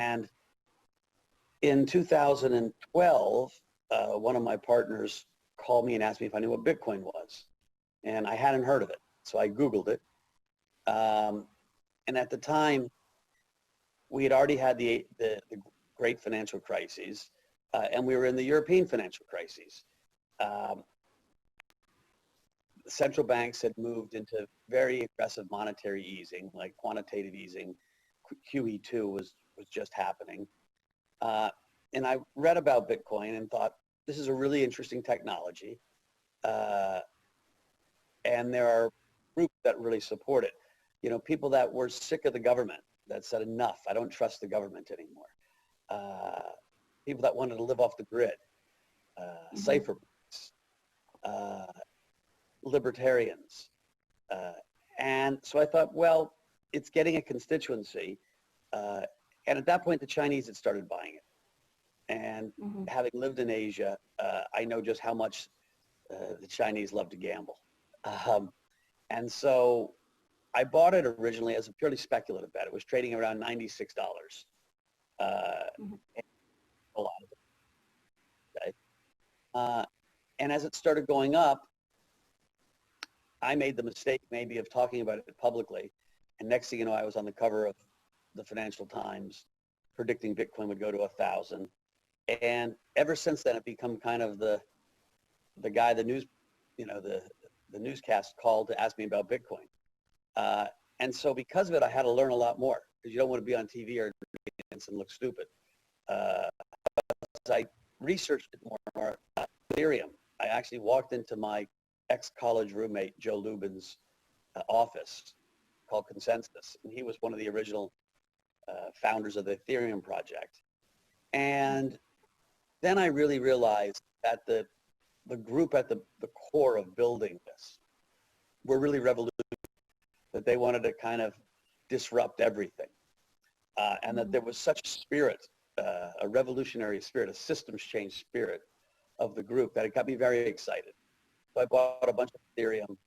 And in 2012, one of my partners called me and asked me if I knew what Bitcoin was. And I hadn't heard of it. So I Googled it. And at the time, we had already had the great financial crises, and we were in the European financial crises. Central banks had moved into very aggressive monetary easing, like quantitative easing. QE2 was just happening. And I read about Bitcoin and thought, this is a really interesting technology. And there are groups that really support it. You know, people that were sick of the government, that said, enough, I don't trust the government anymore. People that wanted to live off the grid, cypherpunks, libertarians. And so I thought, well, it's getting a constituency. And at that point, the Chinese had started buying it. And having lived in Asia, I know just how much the Chinese love to gamble. And so I bought it originally as a purely speculative bet. It was trading around $96. A lot of it. Okay. And as it started going up, I made the mistake maybe of talking about it publicly. And next thing you know, I was on the cover of the Financial Times predicting Bitcoin would go to 1,000. And ever since then, it become kind of the guy, the news, you know, the newscast called to ask me about Bitcoin. And so because of it, I had to learn a lot more, because you don't want to be on TV or and look stupid. As I researched it more and more, Ethereum, I actually walked into my ex-college roommate, Joe Lubin's office called Consensus. And he was one of the original founders of the Ethereum project. And then I really realized that the group at the core of building this were really revolutionary, that they wanted to kind of disrupt everything. And that there was such a spirit, a revolutionary spirit, a systems change spirit of the group, that it got me very excited. So I bought a bunch of Ethereum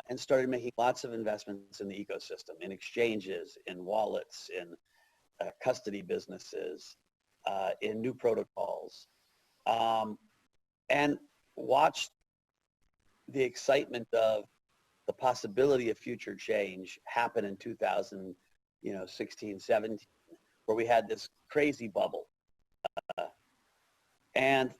and started making lots of investments in the ecosystem, in exchanges, in wallets, in custody businesses, in new protocols, and watched the excitement of the possibility of future change happen in 2016, 17, where we had this crazy bubble. And,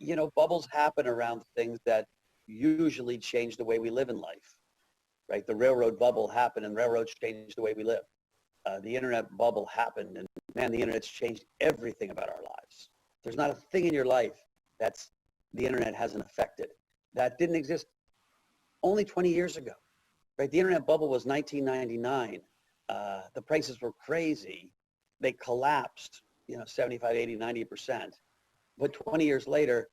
you know, bubbles happen around things that usually change the way we live in life, right? The railroad bubble happened and railroads changed the way we live. The internet bubble happened, and man, the internet's changed everything about our lives. There's not a thing in your life that's the internet hasn't affected. That didn't exist only 20 years ago, right? The internet bubble was 1999. The prices were crazy. They collapsed, you know, 75, 80, 90%. But 20 years later,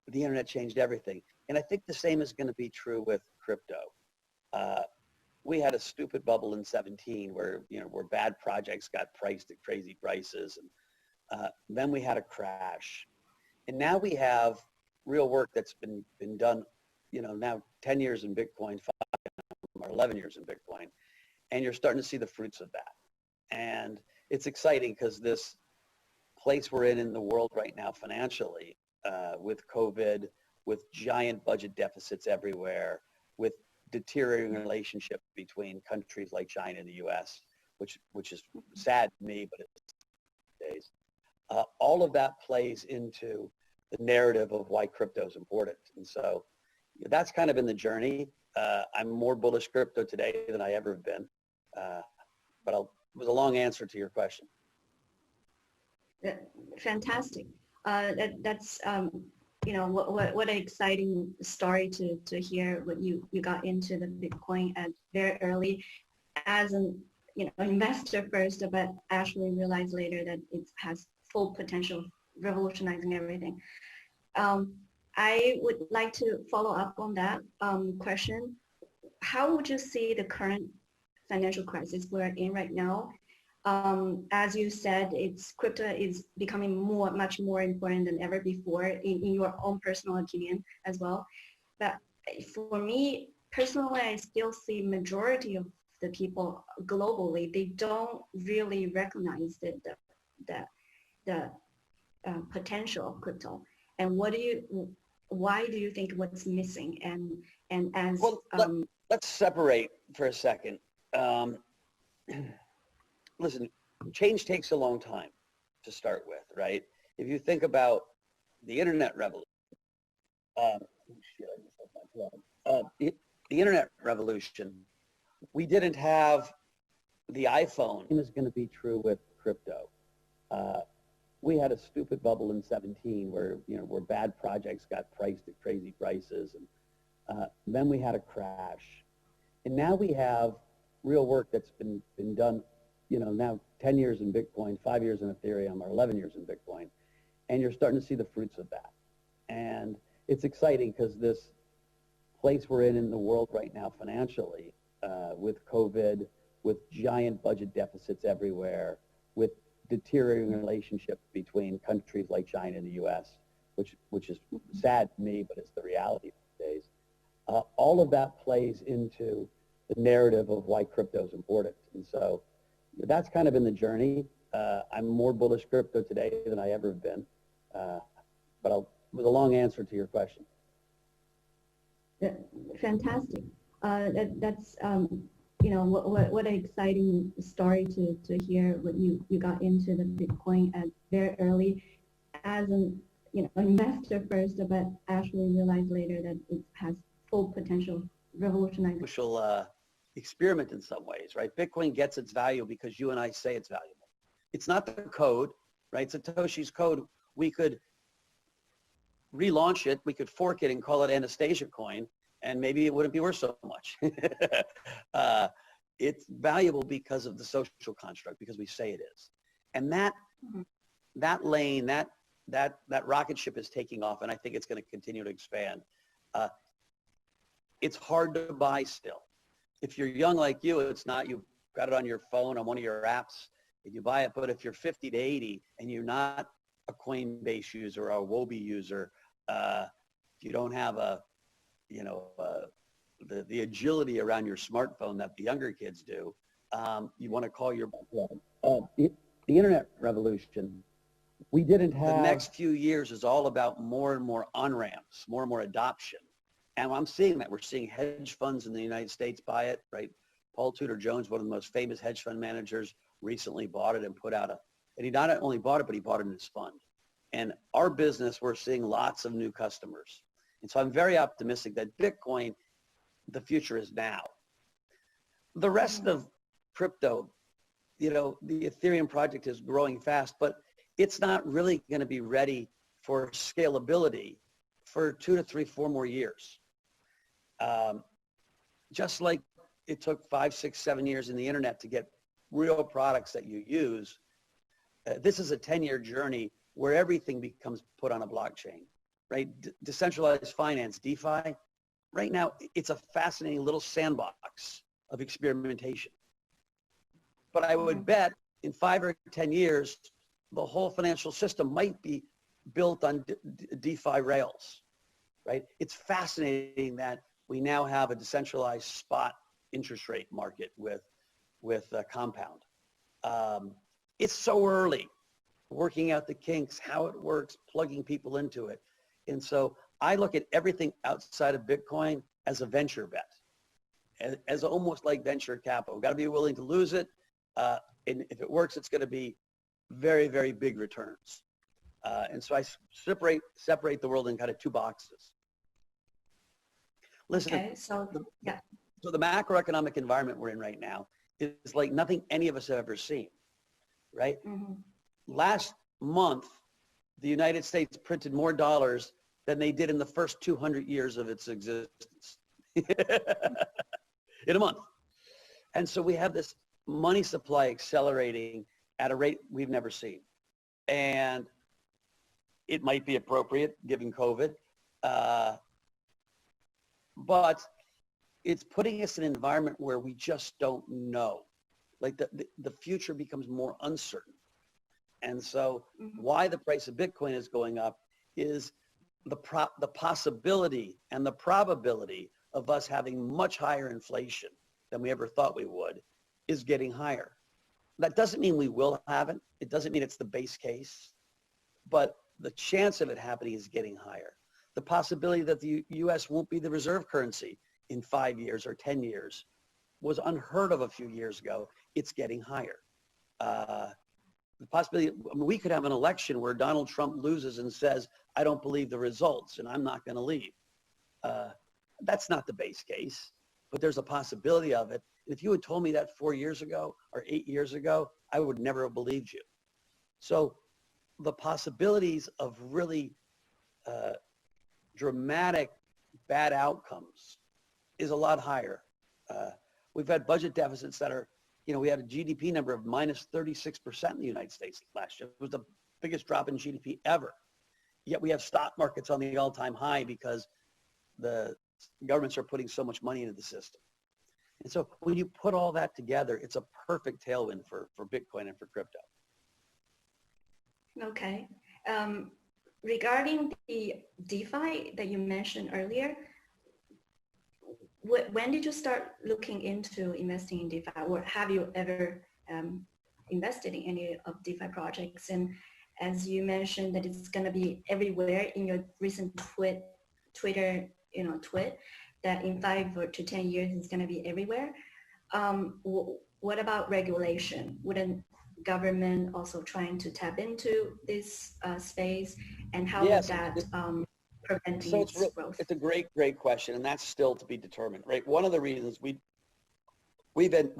the internet changed everything. And I think the same is going to be true with crypto. We had a stupid bubble in 17 where, you know, where bad projects got priced at crazy prices. And then we had a crash. And now we have real work that's been done, you know, now 10 years in Bitcoin, 5 or 11 years in Bitcoin. And you're starting to see the fruits of that. And it's exciting because this place we're in the world right now financially, with COVID, with giant budget deficits everywhere, with deteriorating relationship between countries like China and the US, which is sad to me, but it's days. All of that plays into the narrative of why crypto is important. And so that's kind of been the journey. I'm more bullish crypto today than I ever have been. But it was a long answer to your question. Fantastic. That's you know, what an exciting story to hear. What you got into the Bitcoin at very early as an, you know, investor first, but actually realized later that it has full potential of revolutionizing everything. I would like to follow up on that question. How would you see the current financial crisis we're in right now? As you said, crypto is becoming much more important than ever before in your own personal opinion as well. But for me personally, I still see majority of the people globally, they don't really recognize the potential of crypto. And why do you think what's missing? And as well, let's separate for a second. Listen, change takes a long time to start with, right? If you think about the internet revolution, the internet revolution, we didn't have the iPhone. Is going to be true with crypto. We had a stupid bubble in 17 where bad projects got priced at crazy prices, and then we had a crash, and now we have real work that's been done. Now 10 years in Bitcoin, 5 years in Ethereum, or 11 years in Bitcoin, and you're starting to see the fruits of that. And it's exciting because this place we're in the world right now financially, with COVID, with giant budget deficits everywhere, with deteriorating relationships between countries like China and the U.S., which is sad to me, but it's the reality these days. All of that plays into the narrative of why crypto is important. And so that's kind of been the journey. I'm more bullish crypto today than I ever have been. But it was a long answer to your question. Fantastic. That's what an exciting story to hear. What you got into the Bitcoin at very early, as an investor first, but actually realized later that it has full potential, revolutionizing. Social experiment in some ways, right? Bitcoin gets its value because you and I say it's valuable. It's not the code, right? Satoshi's code. We could relaunch it, we could fork it and call it Anastasia coin, and maybe it wouldn't be worth so much. It's valuable because of the social construct, because we say it is. And that lane, that rocket ship is taking off, and I think it's going to continue to expand. It's hard to buy still. If you're young like you, it's not. You've got it on your phone on one of your apps, and you buy it. But if you're 50 to 80 and you're not a Coinbase user or a Wobi user, you don't have the agility around your smartphone that the younger kids do. You want to call your the internet revolution. We didn't have. The next few years is all about more and more on-ramps, more and more adoption. And I'm seeing that. We're seeing hedge funds in the United States buy it, right? Paul Tudor Jones, one of the most famous hedge fund managers, recently bought it and put out and he not only bought it, but he bought it in his fund. And our business, we're seeing lots of new customers. And so I'm very optimistic that Bitcoin, the future is now. The rest of crypto, the Ethereum project is growing fast, but it's not really going to be ready for scalability for 2 to 3, 4 more years. Just like it took 5, 6, 7 years in the internet to get real products that you use, this is a 10-year journey where everything becomes put on a blockchain, right? Decentralized finance, DeFi, right now it's a fascinating little sandbox of experimentation. But I would bet in 5 or 10 years, the whole financial system might be built on DeFi rails, right? It's fascinating that we now have a decentralized spot interest rate market with Compound. It's so early, working out the kinks, how it works, plugging people into it. And so I look at everything outside of Bitcoin as a venture bet, as almost like venture capital. We've got to be willing to lose it. And if it works, it's going to be very, very big returns. And so I separate the world in kind of 2 boxes. Listen, okay, so the macroeconomic environment we're in right now is like nothing any of us have ever seen, right? Last month, the United States printed more dollars than they did in the first 200 years of its existence in a month. And so we have this money supply accelerating at a rate we've never seen. And it might be appropriate given COVID, but it's putting us in an environment where we just don't know. Like the future becomes more uncertain. And so why the price of Bitcoin is going up is the possibility and the probability of us having much higher inflation than we ever thought we would is getting higher. That doesn't mean we will have it. It doesn't mean it's the base case, but the chance of it happening is getting higher. The possibility that the US won't be the reserve currency in 5 years or 10 years was unheard of a few years ago. It's getting higher. The possibility, I mean, we could have an election where Donald Trump loses and says, I don't believe the results and I'm not going to leave. That's not the base case, but there's a possibility of it. And if you had told me that 4 years ago or 8 years ago, I would never have believed you. So the possibilities of really dramatic bad outcomes is a lot higher. We've had budget deficits that are, you know, we had a GDP number of minus 36% in the United States last year. It was the biggest drop in GDP ever. Yet we have stock markets on the all-time high because the governments are putting so much money into the system. And so when you put all that together, it's a perfect tailwind for Bitcoin and for crypto. Okay. Regarding the DeFi that you mentioned earlier, when did you start looking into investing in DeFi, or have you ever invested in any of DeFi projects? And as you mentioned that it's going to be everywhere in your recent Twitter, tweet, that in 5 to 10 years it's going to be everywhere. What about regulation? Wouldn't government also trying to tap into this space, and how would that prevent its growth? It's a great question, and that's still to be determined, right? One of the reasons we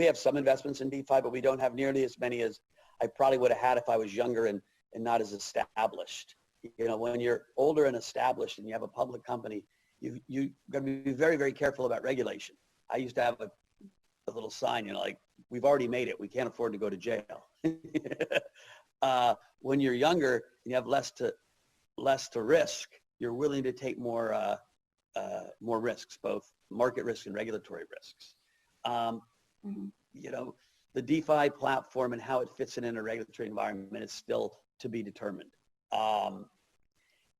have some investments in DeFi, but we don't have nearly as many as I probably would have had if I was younger and not as established. You know, when you're older and established and you have a public company, you got to be very, very careful about regulation. I used to have a little sign, you know, like, we've already made it. We can't afford to go to jail. When you're younger and you have less to risk, you're willing to take more risks, both market risks and regulatory risks. You know, the DeFi platform and how it fits in a regulatory environment is still to be determined.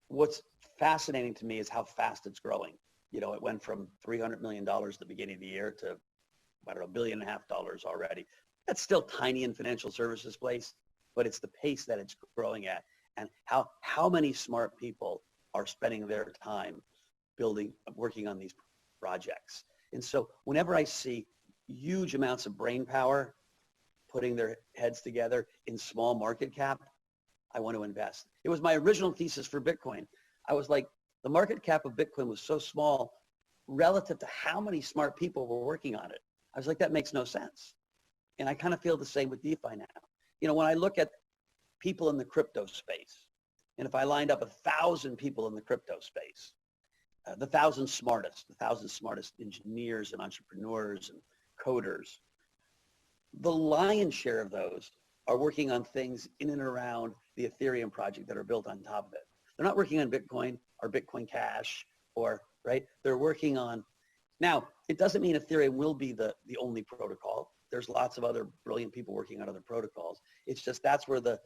What's fascinating to me is how fast it's growing. You know, it went from $300 million at the beginning of the year to, I don't know, $1.5 billion already. That's still tiny in financial services place, but it's the pace that it's growing at, and how many smart people are spending their time working on these projects. And so whenever I see huge amounts of brain power putting their heads together in small market cap, I want to invest. It was my original thesis for Bitcoin. I was like, the market cap of Bitcoin was so small relative to how many smart people were working on it. I was like, that makes no sense. And I kind of feel the same with DeFi now. You know, when I look at people in the crypto space, and if I lined up 1,000 people in the crypto space, the 1,000 smartest engineers and entrepreneurs and coders, the lion's share of those are working on things in and around the Ethereum project that are built on top of it. They're not working on Bitcoin or Bitcoin Cash right? They're working on, now, it doesn't mean Ethereum will be the only protocol. There's lots of other brilliant people working on other protocols. It's just that's where the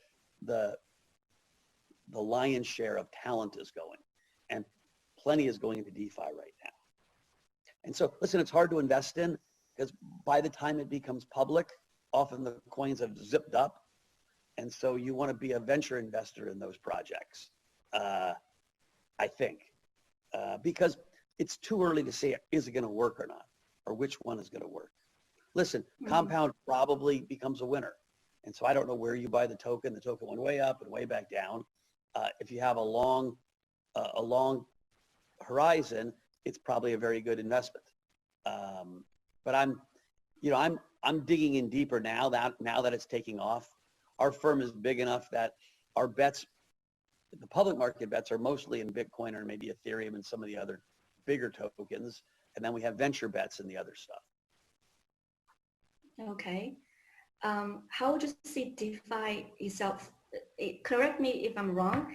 lion's share of talent is going. And plenty is going into DeFi right now. And so, listen, it's hard to invest in because by the time it becomes public, often the coins have zipped up. And so you want to be a venture investor in those projects, I think, because it's too early to say, is it going to work or not, or which one is going to work. Listen, Compound probably becomes a winner. And so I don't know where you buy the token. The token went way up and way back down. If you have a long horizon, it's probably a very good investment. But I'm digging in deeper now that it's taking off. Our firm is big enough that our bets, the public market bets, are mostly in Bitcoin or maybe Ethereum and some of the other bigger tokens. And then we have venture bets and the other stuff. Okay. How would you see DeFi itself? Correct me if I'm wrong.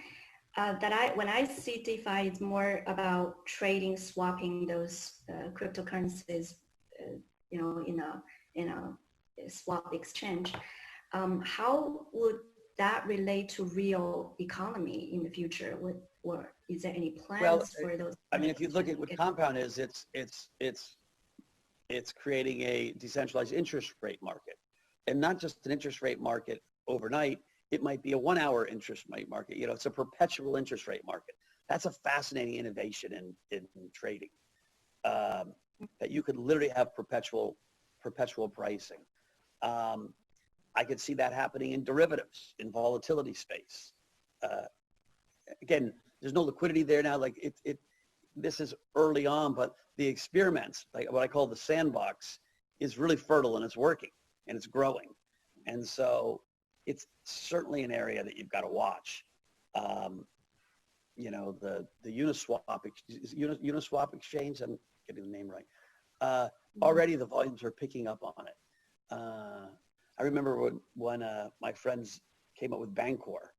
When I see DeFi, it's more about trading, swapping those cryptocurrencies, in a swap exchange. How would that relate to real economy in the future? Or is there any plans for those? I mean, if you look at what Compound is, it's It's creating a decentralized interest rate market. And not just an interest rate market overnight, it might be a 1 hour interest rate market. You know, it's a perpetual interest rate market. That's a fascinating innovation in trading. That you could literally have perpetual pricing. I could see that happening in derivatives, in volatility space. Again, there's no liquidity there now. Like this is early on, but the experiments, like what I call the sandbox, is really fertile and it's working and it's growing. And so it's certainly an area that you've got to watch. You know, the Uniswap exchange, I'm getting the name right. Already the volumes are picking up on it. I remember when my friends came up with Bancor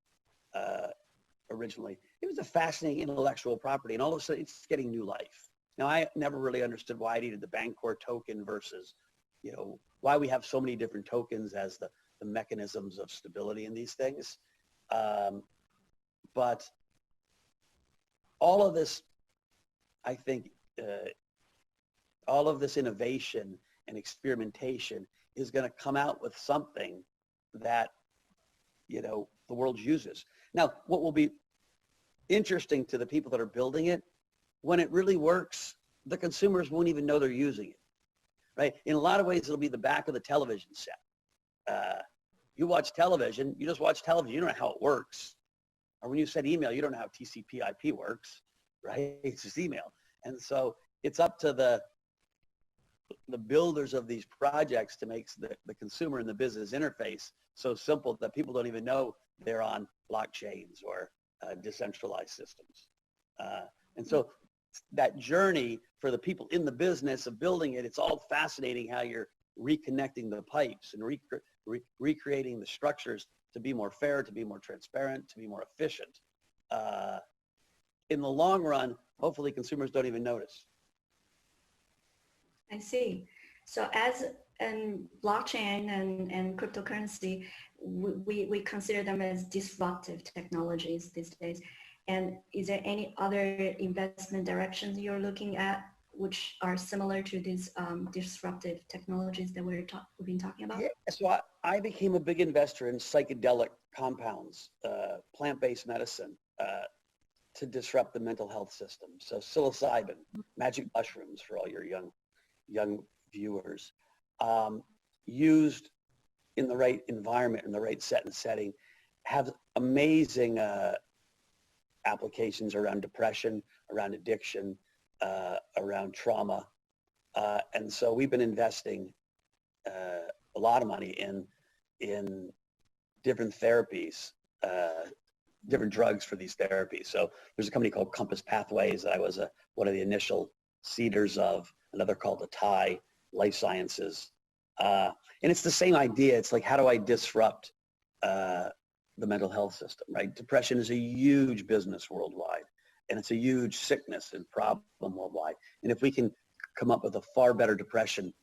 originally. It was a fascinating intellectual property, and all of a sudden it's getting new life. Now, I never really understood why I needed the Bancor token versus, you know, why we have so many different tokens as the mechanisms of stability in these things. But all of this, I think, all of this innovation and experimentation is going to come out with something that, you know, the world uses. Now, what will be interesting to the people that are building it, when it really works, the consumers won't even know they're using it, right? In a lot of ways, it'll be the back of the television set. You watch television, you just watch television, you don't know how it works. Or when you send email, you don't know how TCP IP works, right? It's just email. And so it's up to the builders of these projects to make the consumer and the business interface so simple that people don't even know they're on blockchains or decentralized systems. And so that journey for the people in the business of building it, it's all fascinating how you're reconnecting the pipes and recreating the structures to be more fair, to be more transparent, to be more efficient. In the long run, hopefully consumers don't even notice. I see. So as in blockchain and cryptocurrency, we consider them as disruptive technologies these days. And is there any other investment directions you're looking at which are similar to these disruptive technologies that we've been talking about? Yeah, so I became a big investor in psychedelic compounds, plant-based medicine, to disrupt the mental health system. So psilocybin, magic mushrooms for all your young viewers, used in the right environment, in the right set and setting, have amazing applications around depression, around addiction, around trauma. And so we've been investing a lot of money in different therapies, different drugs for these therapies. So there's a company called Compass Pathways that I was one of the initial seeders of, another called Atai Life Sciences. And it's the same idea. It's like, how do I disrupt the mental health system, right? Depression is a huge business worldwide, and it's a huge sickness and problem worldwide. And if we can come up with a far better depression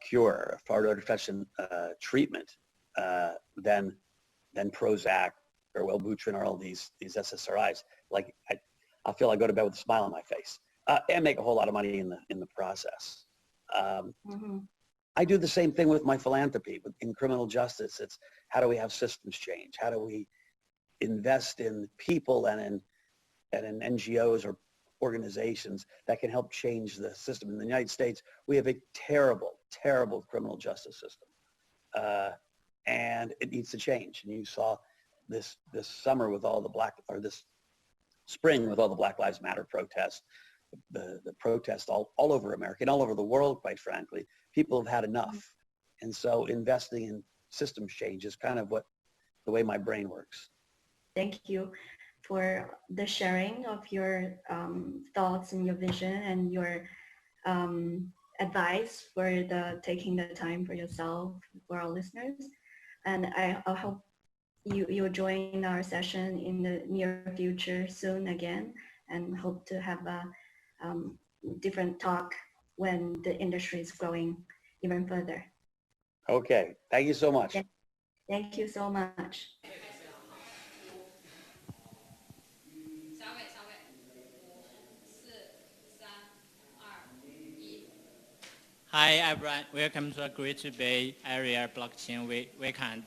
cure, a far better depression treatment than Prozac or Wellbutrin or all these SSRIs, like I feel I go to bed with a smile on my face and make a whole lot of money in the process. I do the same thing with my philanthropy in criminal justice. It's how do we have systems change? How do we invest in people and in NGOs or organizations that can help change the system? In the United States, we have a terrible, terrible criminal justice system. And it needs to change. And you saw this summer with all the this spring with all the Black Lives Matter protests, the protests all over America and all over the world, quite frankly. People have had enough. And so investing in systems change is kind of the way my brain works. Thank you for the sharing of your thoughts and your vision and your advice for taking the time for yourself, for our listeners. And I hope you'll join our session in the near future soon again, and hope to have a different talk when the industry is growing even further. Okay, thank you so much. Thank you so much. Hi, everyone. Welcome to the Great Bay Area Blockchain Weekend.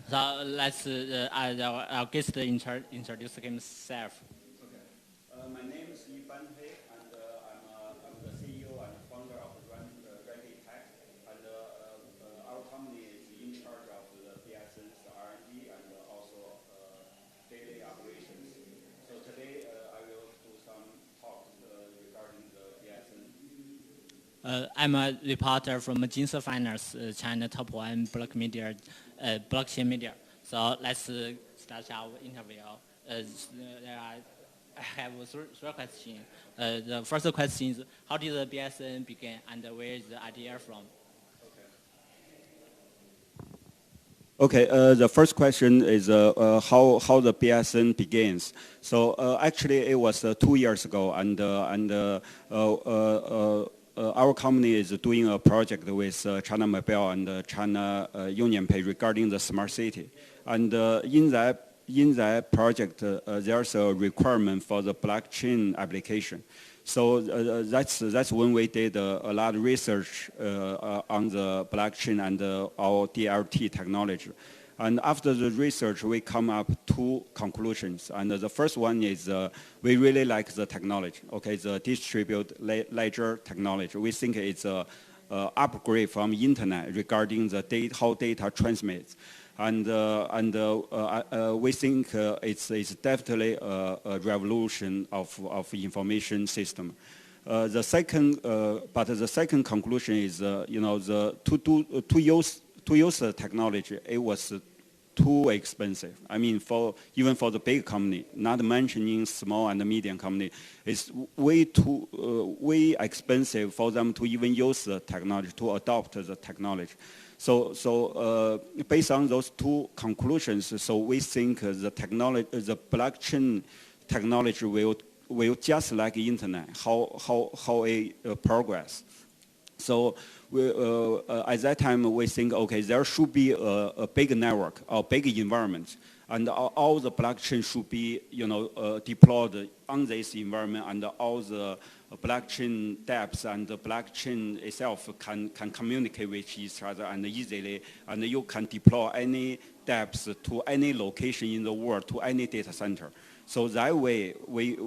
So let's our guest introduce himself. Okay. My name is Yifan, and I'm the CEO and founder of Randy Tech, and our company is in charge of the BSN's R&D and also daily operations. So today I will do some talks regarding the BSN. I'm a reporter from Jinse Finance, China top one blockchain media. So let's start our interview. I have three questions. The first question is, how did the BSN begin and where is the idea from? Okay, the first question is how the BSN begins. So actually, it was 2 years ago, and our company is doing a project with China Mobile and China UnionPay regarding the smart city. And in that project, there's a requirement for the blockchain application. So that's when we did a lot of research on the blockchain and our DLT technology. And after the research, we come up two conclusions. And the first one is we really like the technology, okay, the distributed ledger technology. We think it's an upgrade from internet regarding the how data transmits. And we think it's definitely a revolution of information system. The second conclusion is, to use the technology, it was too expensive. I mean, even for the big company, not mentioning small and medium company, it's way expensive for them to even use the technology, to adopt the technology. So based on those two conclusions, so we think the blockchain technology will just like internet, how it progress. So at that time, we think, okay, there should be a big network or big environment, and all the blockchain should be, deployed on this environment, and all the blockchain dApps and the blockchain itself can communicate with each other and easily, and you can deploy any dApps to any location in the world, to any data center. So that way, we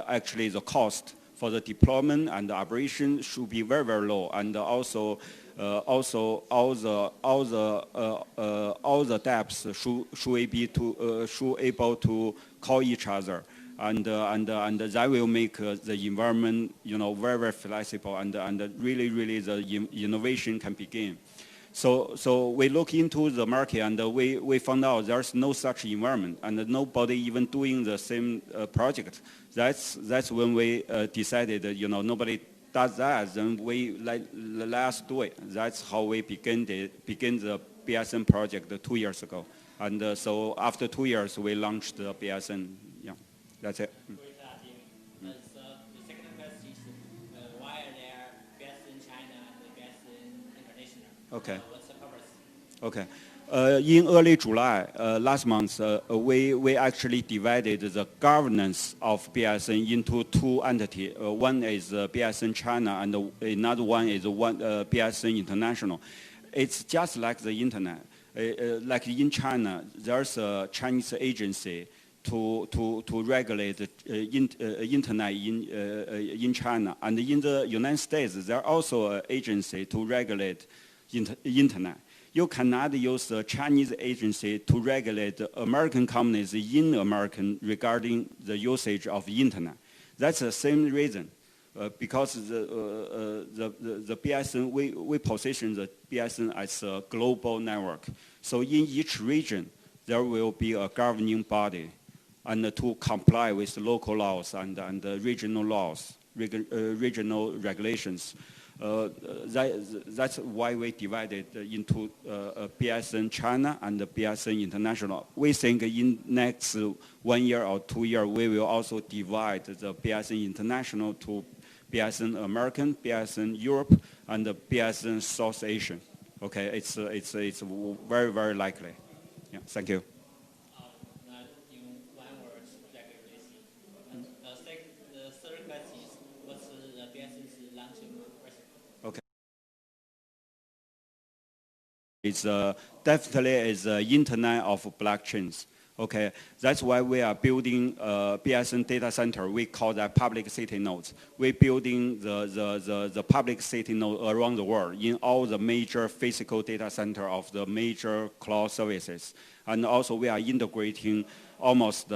actually the cost for the deployment and the operation should be very, very low, and also all the dApps should able to call each other, and that will make the environment very, very flexible, and really the innovation can begin. So we look into the market, and we found out there's no such environment, and nobody even doing the same project. That's when we decided nobody does that, then let's do it. That's how we begin the BSN project 2 years ago, and so after 2 years we launched the BSN. Yeah, that's it. The second question is, why are there BSN China and BSN International? Okay. What's the purpose? Okay. In early July, last month, we actually divided the governance of BSN into two entities. One is BSN China, and another one is BSN International. It's just like the internet. Like in China, there's a Chinese agency to regulate internet in China, and in the United States, there's also an agency to regulate internet. You cannot use the Chinese agency to regulate American companies in America regarding the usage of internet. That's the same reason, because the BSN, we position the BSN as a global network. So in each region, there will be a governing body, and to comply with local laws and regional laws, regional regulations. That's why we divided into BSN China and BSN International. We think in next 1 year or 2 years, we will also divide the BSN International to BSN American, BSN Europe, and the BSN South Asian. Okay, it's very, very likely. Yeah, thank you. In one word, regulation. The third question is, what's the BSN's launching is definitely is the internet of blockchains. Okay, that's why we are building BSN data center. We call that public city nodes. We're building the public city node around the world in all the major physical data center of the major cloud services. And also we are integrating almost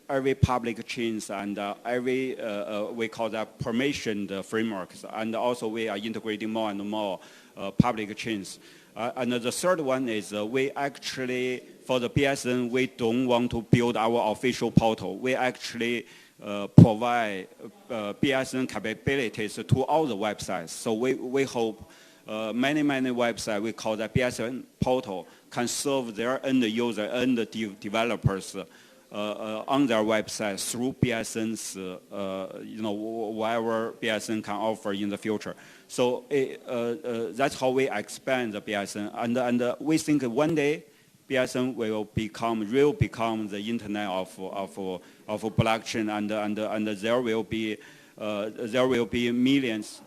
every public chains and every, we call that permissioned frameworks. And also we are integrating more and more public chains. And the third one is we actually, for the BSN, we don't want to build our official portal. We actually provide BSN capabilities to all the websites. So we hope many websites, we call that BSN portal, can serve their end user and developers on their website through BSN's, whatever BSN can offer in the future. So that's how we expand the BSN. And we think one day BSN will become the internet of blockchain, and there will be millions.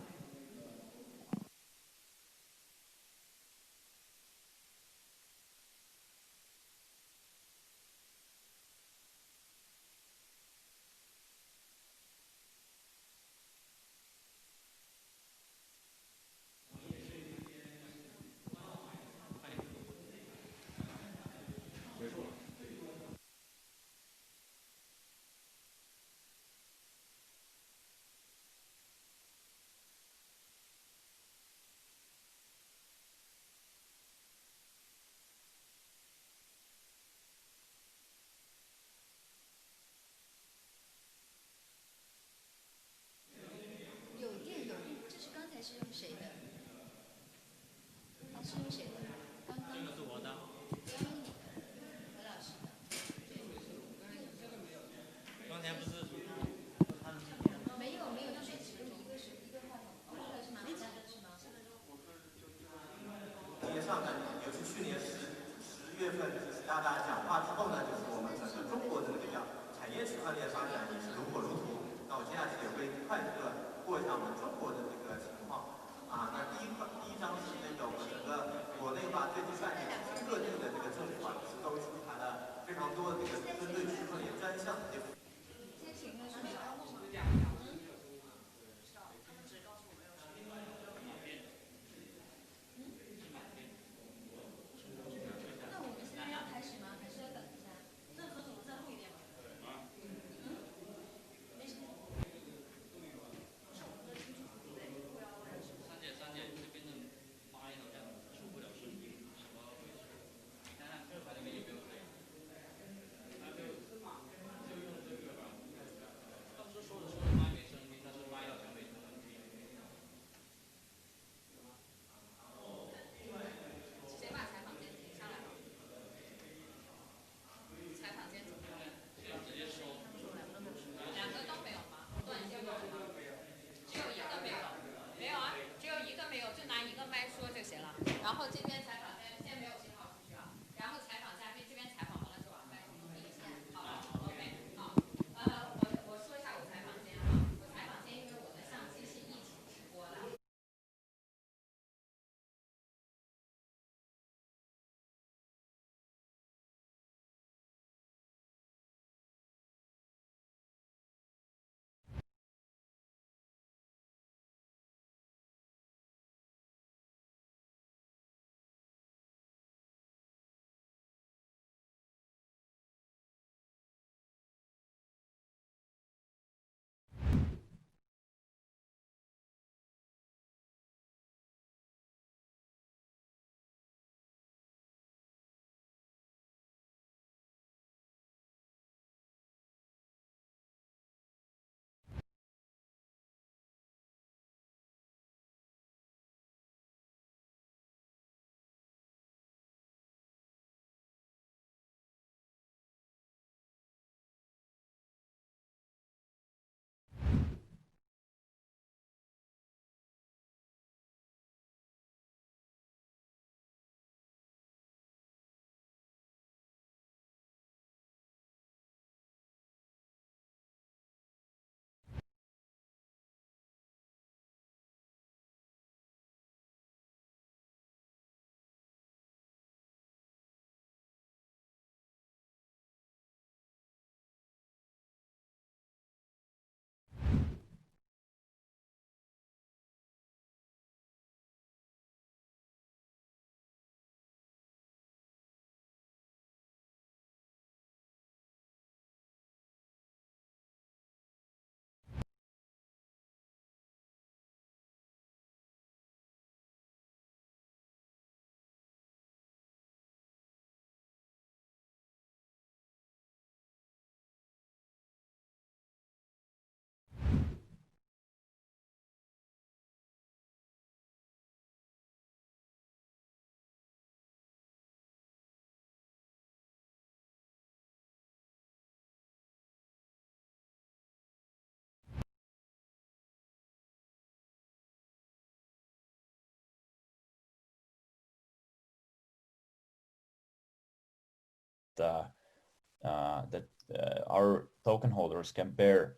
our token holders can bear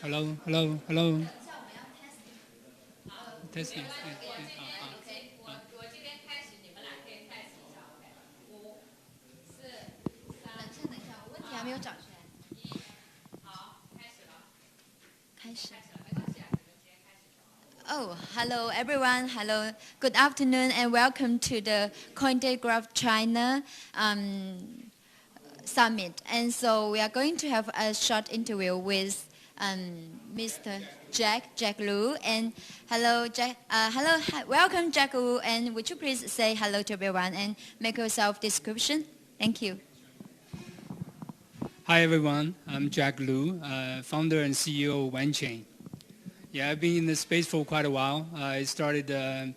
Hello, hello, hello. Testing. 哦 hello everyone. Hello, good afternoon, and welcome to the Cointelegraph China summit. And so we are going to have a short interview with Mr. Jack Lu. And hello, Jack. Welcome, Jack Lu. And would you please say hello to everyone and make yourself description? Thank you. Hi everyone. I'm Jack Lu, founder and CEO of Wenchain. Yeah, I've been in the space for quite a while. I started a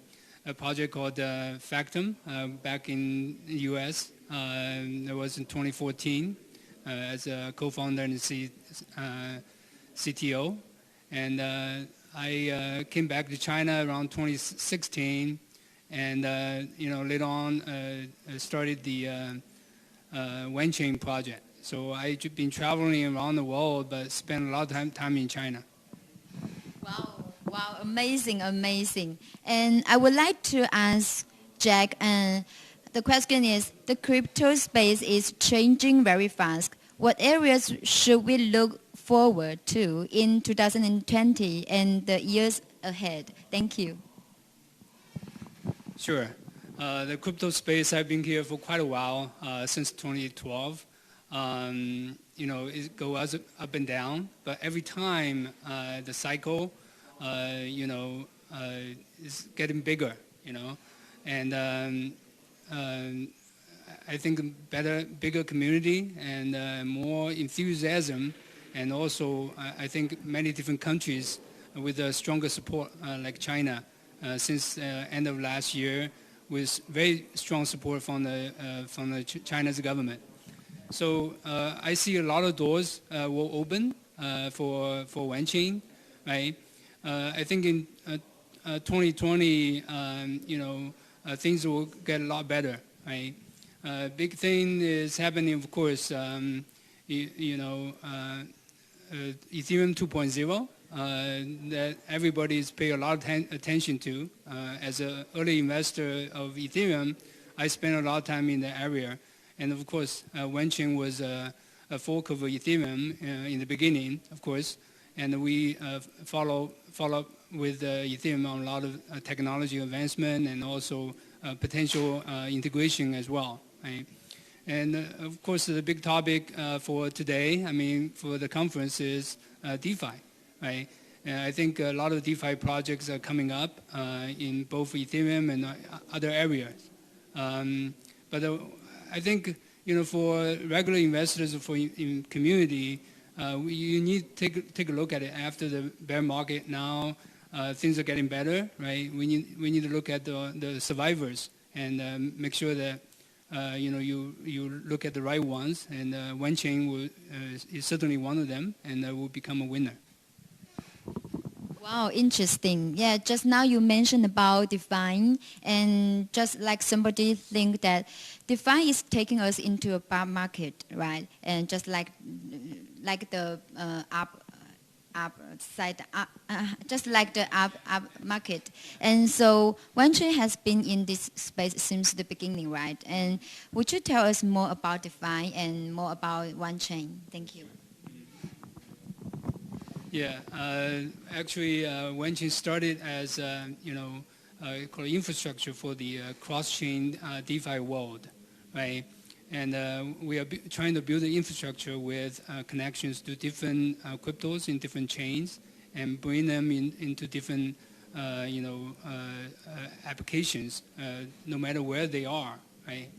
project called Factum back in the US. It was in 2014 as a co-founder and CTO. And I came back to China around 2016, and later on started the Wenchain project. So I've been traveling around the world, but spent a lot of time in China. Wow, amazing. And I would like to ask Jack, the question is, the crypto space is changing very fast. What areas should we look forward to in 2020 and the years ahead? Thank you. Sure. The crypto space, I've been here for quite a while, since 2012. It goes up and down, but every time the cycle, is getting bigger, and I think bigger community and more enthusiasm, and also I think many different countries with a stronger support, like China, since end of last year, with very strong support from the China's government. So I see a lot of doors will open for Wenchain, right? I think in 2020, things will get a lot better, right? Big thing is happening, of course, Ethereum 2.0 that everybody is paying a lot of attention to. As an early investor of Ethereum, I spent a lot of time in the area. And of course, Wenchain was a fork of Ethereum in the beginning, of course. And we follow up with Ethereum on a lot of technology advancement and also potential integration as well. Right? And of course, the big topic for today, for the conference, is DeFi. Right? And I think a lot of DeFi projects are coming up in both Ethereum and other areas. But I think for regular investors, for in community, you need to take a look at it after the bear market. Now things are getting better, right? We need to look at the survivors and make sure that you look at the right ones. And Wenchain is certainly one of them, and will become a winner. Wow, interesting. Yeah, just now you mentioned about DeFi, and just like somebody think that DeFi is taking us into a bear market, right? And just like the just like the up market. And so Wenchain has been in this space since the beginning, right? And would you tell us more about DeFi and more about Wenchain? Thank you. Yeah, actually, Wenchain started as called infrastructure for the cross-chain DeFi world, right? And we are trying to build the infrastructure with connections to different cryptos in different chains and bring them into different, applications, no matter where they are, right?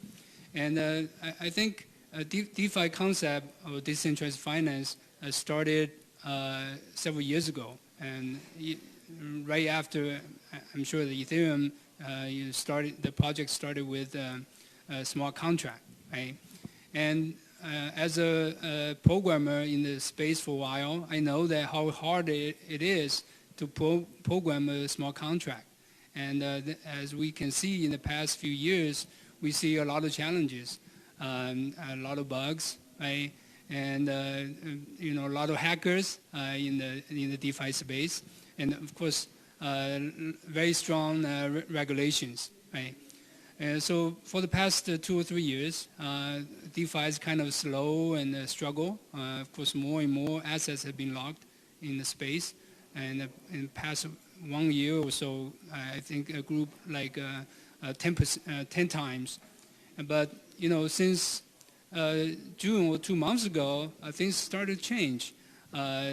And I think DeFi concept of decentralized finance started several years ago, and right after, I'm sure the Ethereum the project started with a smart contract, right? And as a programmer in the space for a while, I know that how hard it is to program a smart contract. And as we can see in the past few years, we see a lot of challenges, a lot of bugs, right? And a lot of hackers in the DeFi space, and of course, very strong regulations, right? And so for the past 2 or 3 years, DeFi is kind of slow and struggle. Of course, more and more assets have been locked in the space, and in the past 1 year or so, I think a group like 10 times. But since June or 2 months ago, things started to change.